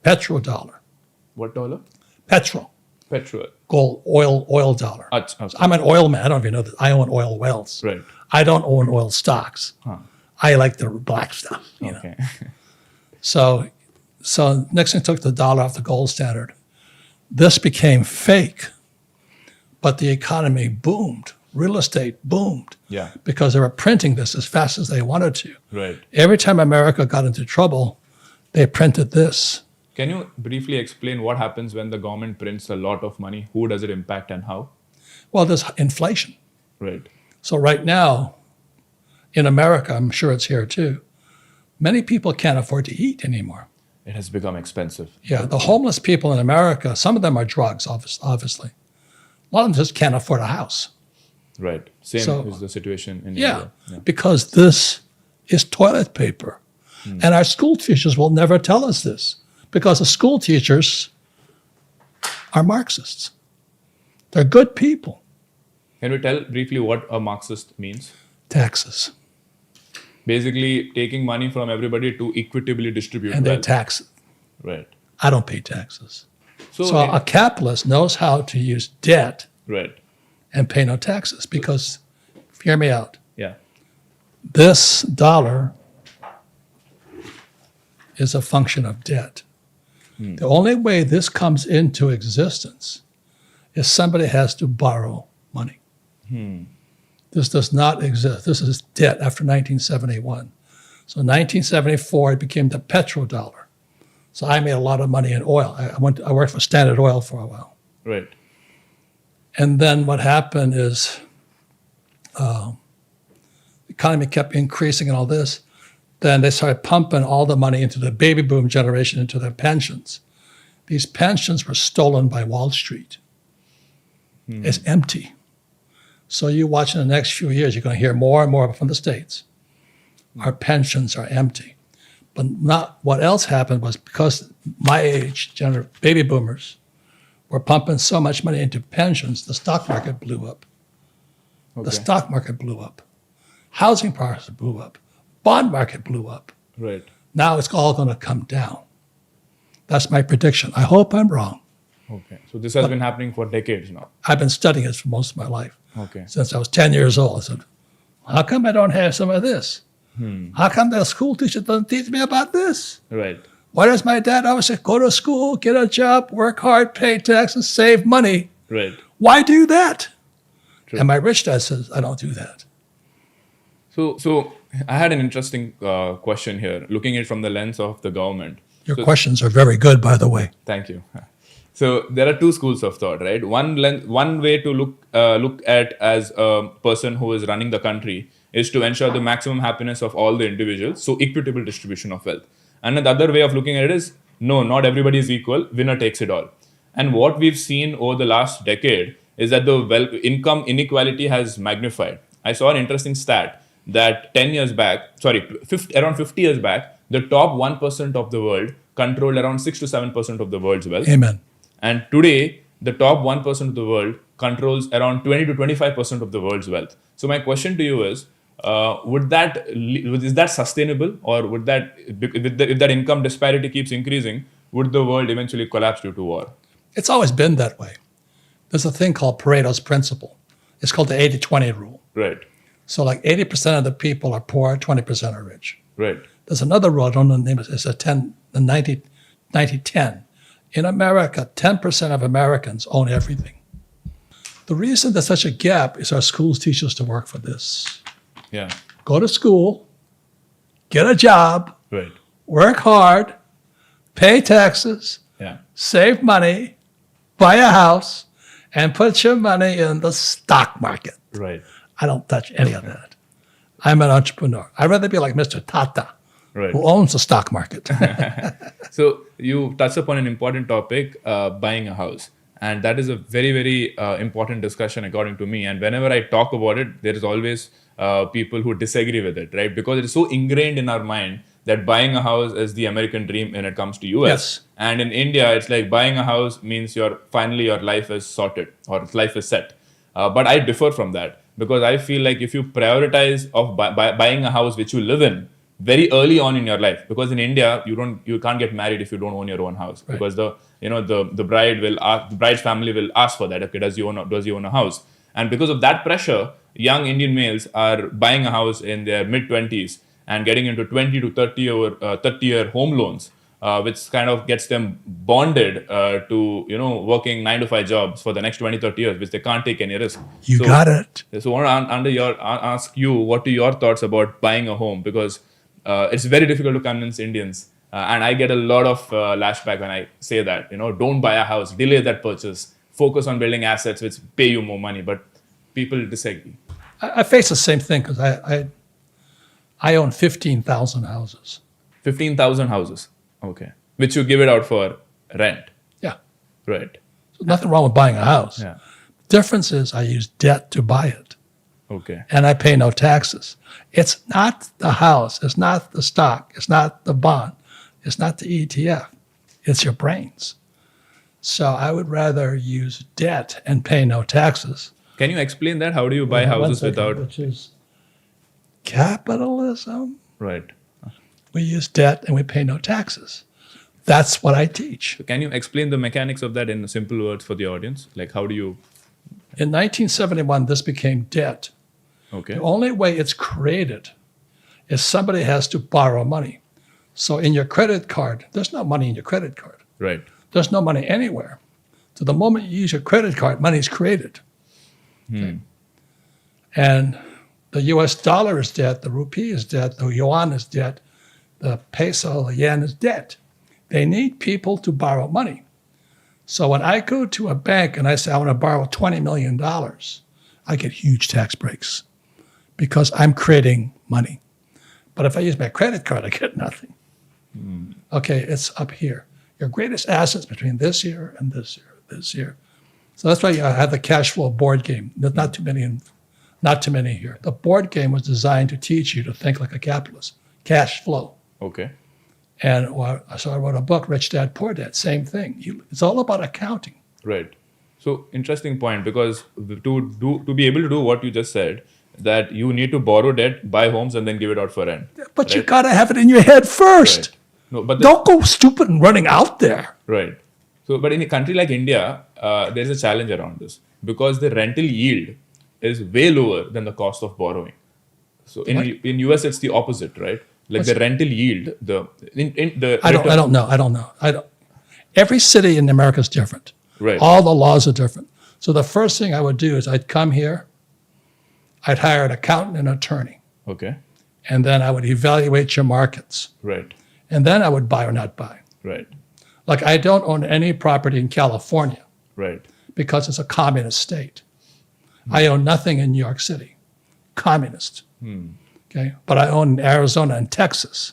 Petrol dollar. What dollar? Petrol. Petrol. Gold, oil dollar. Okay. So I'm an oil man. I don't even know that. I own oil wells. Right. I don't own oil stocks. Huh. I like the black stuff. You know? Okay. So Nixon took the dollar off the gold standard. This became fake, but the economy boomed. Real estate boomed. Yeah. Because they were printing this as fast as they wanted to. Right. Every time America got into trouble, they printed this. Can you briefly explain what happens when the government prints a lot of money? Who does it impact and how? Well, there's inflation. Right. So right now, in America, I'm sure it's here too, many people can't afford to eat anymore. It has become expensive. Yeah, the homeless people in America, some of them are drugs, obviously. A lot of them just can't afford a house. Right. Same is the situation in India. Yeah, because this is toilet paper. And our school teachers will never tell us this because the school teachers are Marxists. They're good people. Can we tell briefly what a Marxist means? Taxes. Basically, taking money from everybody to equitably distribute And they wealth. tax it. Right. I don't pay taxes. So, So a capitalist knows how to use debt right. and pay no taxes because, hear me out, Yeah. this dollar is a function of debt. The only way this comes into existence is somebody has to borrow money. This does not exist. This is debt after 1971. So 1974, it became the petrodollar. So I made a lot of money in oil. I worked for Standard Oil for a while. Right. And then what happened is the economy kept increasing and all this. Then they started pumping all the money into the baby boom generation, into their pensions. These pensions were stolen by Wall Street. It's empty. So you watch in the next few years, you're going to hear more and more from the States. Our pensions are empty. But not what else happened was because my age, baby boomers, were pumping so much money into pensions, the stock market blew up. Okay. The stock market blew up. Housing prices blew up. Bond market blew up. Right. Now it's all going to come down. That's my prediction. I hope I'm wrong. Okay. So this has been happening for decades now. I've been studying it for most of my life. Okay. Since I was 10 years old. I said, how come I don't have some of this? How come the school teacher doesn't teach me about this? Right. Why does my dad always say, go to school, get a job, work hard, pay taxes, save money? Right. Why do that? True. And my rich dad says, I don't do that. So I had an interesting question here, looking at it from the lens of the government. Your questions are very good, by the way. Thank you. So there are two schools of thought, right? One way to look at as a person who is running the country is to ensure the maximum happiness of all the individuals, so equitable distribution of wealth. And the other way of looking at it is, no, not everybody is equal, winner takes it all. And what we've seen over the last decade is that the income inequality has magnified. I saw an interesting stat that around 50 years back, the top 1% of the world controlled around 6 to 7% of the world's wealth. Amen. And today, the top 1% of the world controls around 20 to 25% of the world's wealth. So my question to you is that sustainable, or would that, if that income disparity keeps increasing, would the world eventually collapse due to war? It's always been that way. There's a thing called Pareto's principle. It's called the 80-20 rule. Right. So like 80% of the people are poor, 20% are rich. Right. There's another rule, I don't know the name, it's a 90-10. In America, 10% of Americans own everything. The reason there's such a gap is our schools teach us to work for this. Yeah. Go to school, get a job, Right. work hard, pay taxes, Yeah. save money, buy a house, and put your money in the stock market. Right. I don't touch any of that. I'm an entrepreneur. I'd rather be like Mr. Tata, Right. who owns the stock market. So you touched upon an important topic, buying a house. And that is a very, very important discussion according to me. And whenever I talk about it, there is always people who disagree with it, right? Because it is so ingrained in our mind that buying a house is the American dream when it comes to US. Yes. And in India, it's like buying a house means finally your life is sorted or life is set. But I differ from that because I feel like if you prioritize of buying a house which you live in, very early on in your life, because in India you can't get married if you don't own your own house, Right. because the bride's family will ask for that. Okay, does he own a house? And because of that pressure, young Indian males are buying a house in their mid-20s and getting into 20 to 30-year home loans, which kind of gets them bonded to working 9 to 5 jobs for the next 20-30 years, which they can't take any risk. You got it. So I want to ask you, what are your thoughts about buying a home? Because it's very difficult to convince Indians, and I get a lot of lashback when I say that. Don't buy a house, delay that purchase, focus on building assets which pay you more money. But people disagree. I face the same thing because I own 15,000 houses. 15,000 houses, okay, which you give it out for rent, Yeah. right? So nothing wrong with buying a house. Yeah. Difference is I use debt to buy it. Okay. And I pay no taxes. It's not the house. It's not the stock. It's not the bond. It's not the ETF. It's your brains. So I would rather use debt and pay no taxes. Can you explain that? How do you buy houses without? Which is capitalism. Right. We use debt and we pay no taxes. That's what I teach. So can you explain the mechanics of that in simple words for the audience? Like, how do you? In 1971, this became debt. Okay. The only way it's created is somebody has to borrow money. So in your credit card, there's no money in your credit card. Right. There's no money anywhere. So the moment you use your credit card, money is created. Okay? And the US dollar is debt, the rupee is debt, the yuan is debt, the peso, the yen is debt. They need people to borrow money. So when I go to a bank and I say, I want to borrow $20 million, I get huge tax breaks because I'm creating money. But if I use my credit card, I get nothing. Okay, it's up here. Your greatest assets between this year and this year, this year. So that's why I have the cash flow board game. There's not too many here. The board game was designed to teach you to think like a capitalist. Cash flow. Okay. And so I wrote a book, Rich Dad, Poor Dad, same thing. It's all about accounting. Right. So interesting point, because to be able to do what you just said, that you need to borrow debt, buy homes, and then give it out for rent. But you Right. got to have it in your head first. Right. No, but Don't go stupid and running out there. right. So, but in a country like India, there's a challenge around this, because the rental yield is way lower than the cost of borrowing. So in US, it's the opposite, right? Like the rental yield, I don't know. Every city in America is different. Right. All the laws are different. So the first thing I would do is I'd come here, I'd hire an accountant and attorney, Okay. and then I would evaluate your markets. Right. And then I would buy or not buy. Right. Like I don't own any property in California Right. because it's a communist state. I own nothing in New York City, communist. Okay, but I own in Arizona and Texas.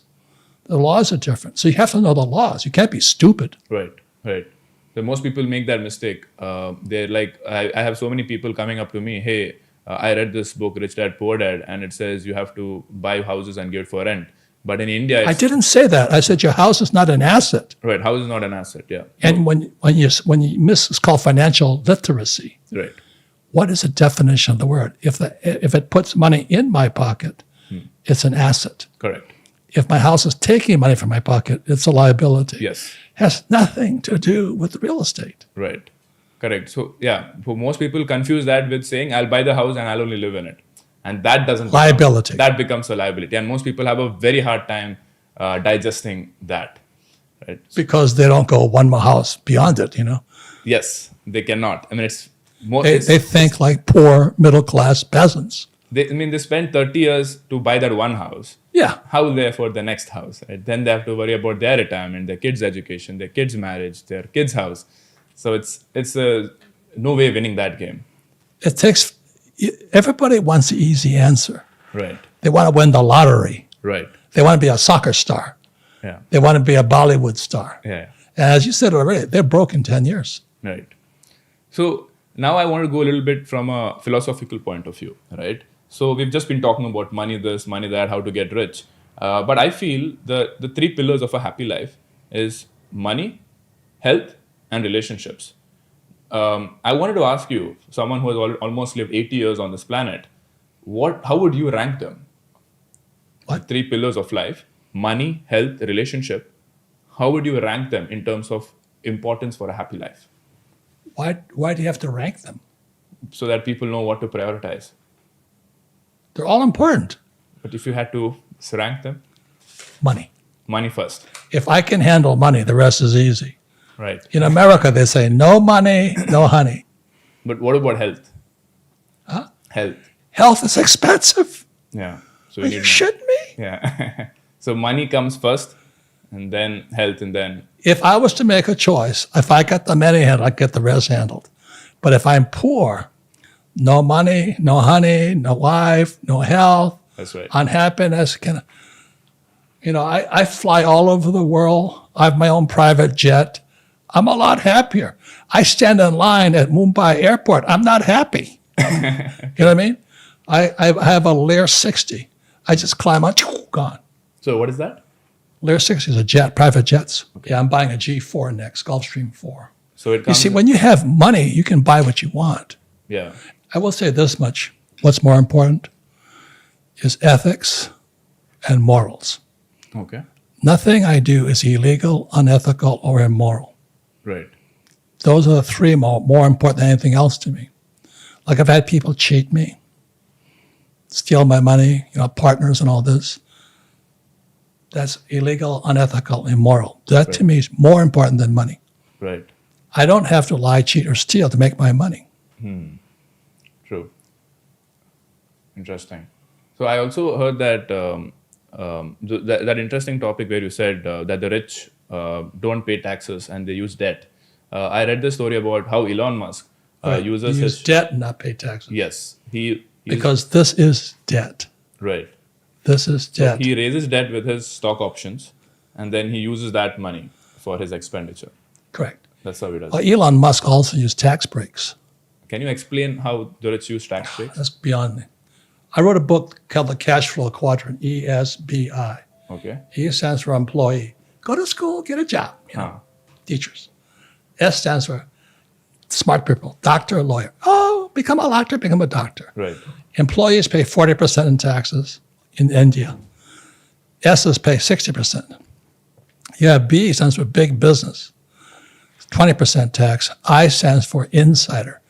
The laws are different, so you have to know the laws. You can't be stupid. Right. Right. So most people make that mistake. They're like, I have so many people coming up to me, hey, I read this book, Rich Dad, Poor Dad, and it says you have to buy houses and give it for rent. But in India, I didn't say that. I said your house is not an asset. Right. House is not an asset. Yeah. And when you miss, it's called financial literacy. Right. What is the definition of the word? If it puts money in my pocket, it's an asset. Correct. If my house is taking money from my pocket, it's a liability. Yes. Has nothing to do with real estate. Right. Correct. So yeah, for most people confuse that with saying I'll buy the house and I'll only live in it, and that doesn't Liability. that becomes a liability, and most people have a very hard time digesting that. Right. Because they don't go one more house beyond it, Yes, they cannot. I mean, it's more. They think like poor middle class peasants. They spend 30 years to buy that one house. Yeah. How will they afford the next house? Right? Then they have to worry about their retirement, their kids' education, their kids' marriage, their kids' house. So it's no way winning that game. Everybody wants the easy answer. Right. They want to win the lottery. Right. They want to be a soccer star. Yeah. They want to be a Bollywood star. Yeah. And as you said already, they're broke in 10 years. Right. So now I want to go a little bit from a philosophical point of view, right? So we've just been talking about money this, money that, how to get rich. But I feel the three pillars of a happy life is money, health, and relationships. I wanted to ask you, someone who has almost lived 80 years on this planet, how would you rank them? What? 3 pillars of life: money, health, relationship. How would you rank them in terms of importance for a happy life? Why do you have to rank them? So that people know what to prioritize. They're all important. But if you had to rank them, Money. money first. If I can handle money, the rest is easy. Right. In America, they say no money, no honey. But what about health? Huh? Health. Health is expensive. Yeah. So Are you you need shitting me? Yeah. So money comes first, and then health, and then If I was to make a choice, if I got the money handled, I'd get the rest handled. But if I'm poor, no money, no honey, no wife, no health, that's right. unhappiness. I fly all over the world. I have my own private jet. I'm a lot happier. I stand in line at Mumbai airport. I'm not happy. You know what I mean? I have a Lear 60. I just climb on, gone. So what is that? Lear 60 is a jet, private jets. Okay. Yeah, I'm buying a G4 next, Gulfstream 4. So it You comes. see, when you have money, you can buy what you want. Yeah. I will say this much. What's more important is ethics and morals. Okay. Nothing I do is illegal, unethical, or immoral. Right. Those are the three more important than anything else to me. Like I've had people cheat me, steal my money, partners and all this. That's illegal, unethical, immoral. That to me is more important than money. Right. I don't have to lie, cheat, or steal to make my money. True. Interesting. So I also heard that that interesting topic where you said that the rich don't pay taxes and they use debt. I read the story about how Elon Musk Right. uses You use his debt and not pay taxes. yes he's- Because this is debt. right. This is So debt. he raises debt with his stock options, and then he uses that money for his expenditure. Correct. That's how he does Well, it. Elon Musk also used tax breaks. Can you explain how the rich use tax breaks? That's beyond me. I wrote a book called The Cash Flow Quadrant, ESBI. Okay. E stands for employee. Go to school, get a job. Teachers. S stands for smart people, doctor, lawyer. Oh, become a doctor, become a doctor. Right. Employees pay 40% in taxes in India. S's pay 60%. You have B stands for big business, 20% tax. I stands for insider.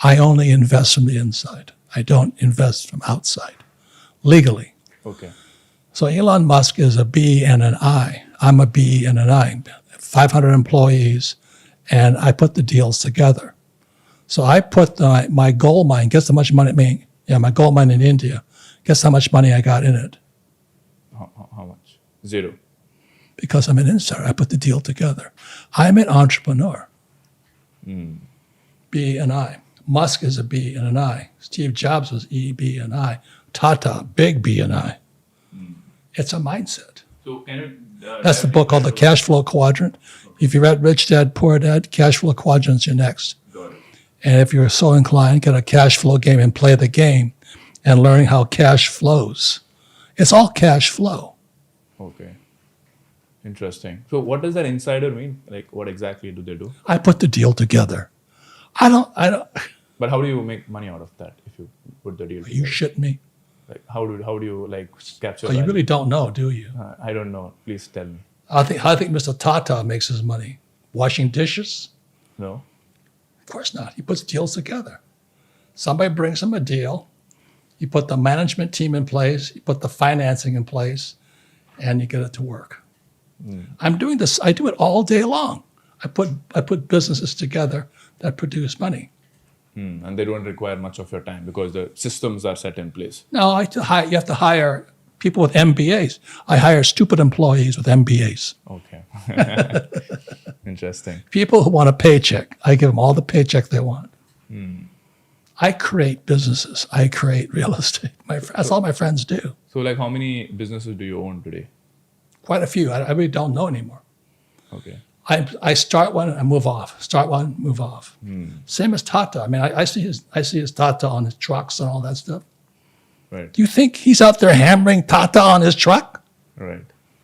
I only invest from the inside. I don't invest from outside, legally. Okay. So Elon Musk is a B and an I. I'm a B and an I. 500 employees, and I put the deals together. So I put my gold mine, guess how much money, my gold mine in India, guess how much money I got in it? How much? Zero. Because I'm an insider. I put the deal together. I'm an entrepreneur. B and I. Musk is a B and an I. Steve Jobs was E, B, and I. Tata, big B and I. It's a mindset. So can you? That's the book called The Cash Flow Quadrant. If you read Rich Dad, Poor Dad, Cash Flow Quadrant's your next. Got it. And if you're so inclined, get a cash flow game and play the game and learning how cash flows. It's all cash flow. Okay. Interesting. So what does that insider mean? Like what exactly do they do? I put the deal together. I don't, But how do you make money out of that if you put the deal are you together? shitting me? Like how do you like capture Oh, you value? really don't know, do you? I don't know. Please tell me. I think Mr. Tata makes his money. Washing dishes? No? Of course not. He puts deals together. Somebody brings him a deal. You put the management team in place. You put the financing in place, and you get it to work. I'm doing this. I do it all day long. I put businesses together that produce money. And they don't require much of your time because the systems are set in place. No, you have to hire people with MBAs. I hire stupid employees with MBAs. Okay. Interesting. People who want a paycheck, I give them all the paycheck they want. I create businesses. I create real estate. That's all my friends do. So like how many businesses do you own today? Quite a few. I really don't know anymore. Okay. I start one, I move off. Start one, move off. Same as Tata. I mean, I see his Tata on his trucks and all that stuff. Right. Do you think he's out there hammering Tata on his truck? Right.